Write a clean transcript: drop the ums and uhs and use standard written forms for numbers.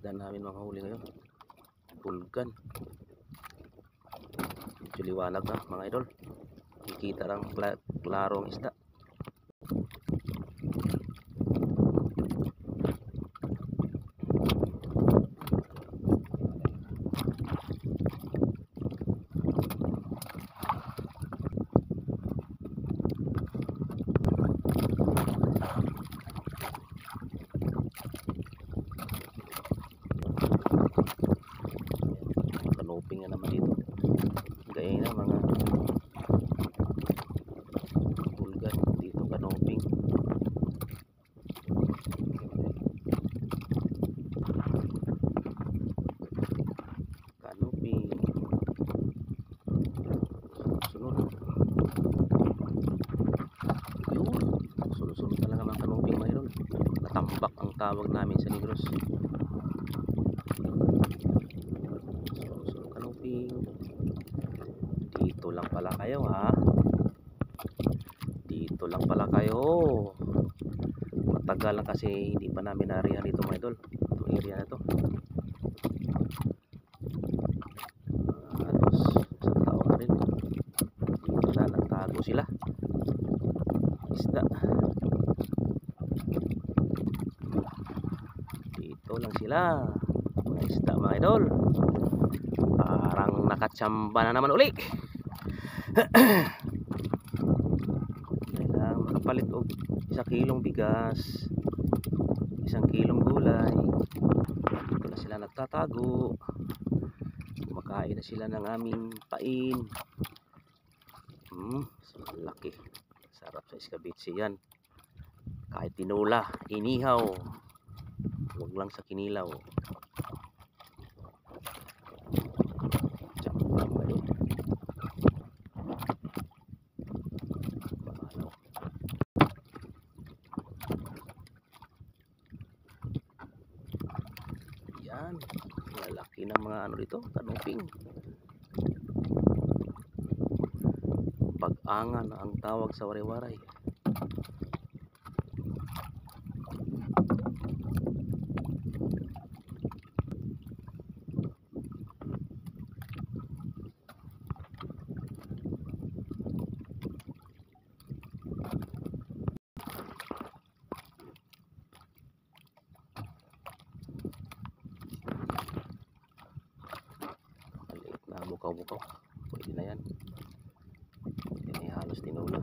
isda namin mga huli ngayon. Bulgan. Medyo liwanag na mga idol. Kikita lang klarong isda. Kanoping na naman dito. Gaya na mga bulgan dito, kanoping. Kanoping. Sunod. Yun. Sunod-sunod talaga mga kanoping mga idol. Natambak ang tawag namin sa Negros. Dito lang pala kayo ha. Dito lang pala kayo. Matagal na kasi hindi pa namin narihan dito mga idol. Itong area na to. Halos isang taon na rin. Dito na nagtago sila. Isda. Dito lang sila. Mga isda mga idol. Parang nakatsamba na naman uli. Kailangan makapalit og 1 kilong bigas, 1 kilong gulay. Dito na sila nagtatago. Kumakain na sila ng aming pain. Laki. Sarap sa iskabitsi yan. Kahit tinula, inihaw. Huwag lang sa kinilaw. Yan, lalaki ng mga ano dito, kanoping. Pag-angan ang tawag sa waray-waray. Bukaw-bukaw, pwede na yan. Yan ay halos tinula.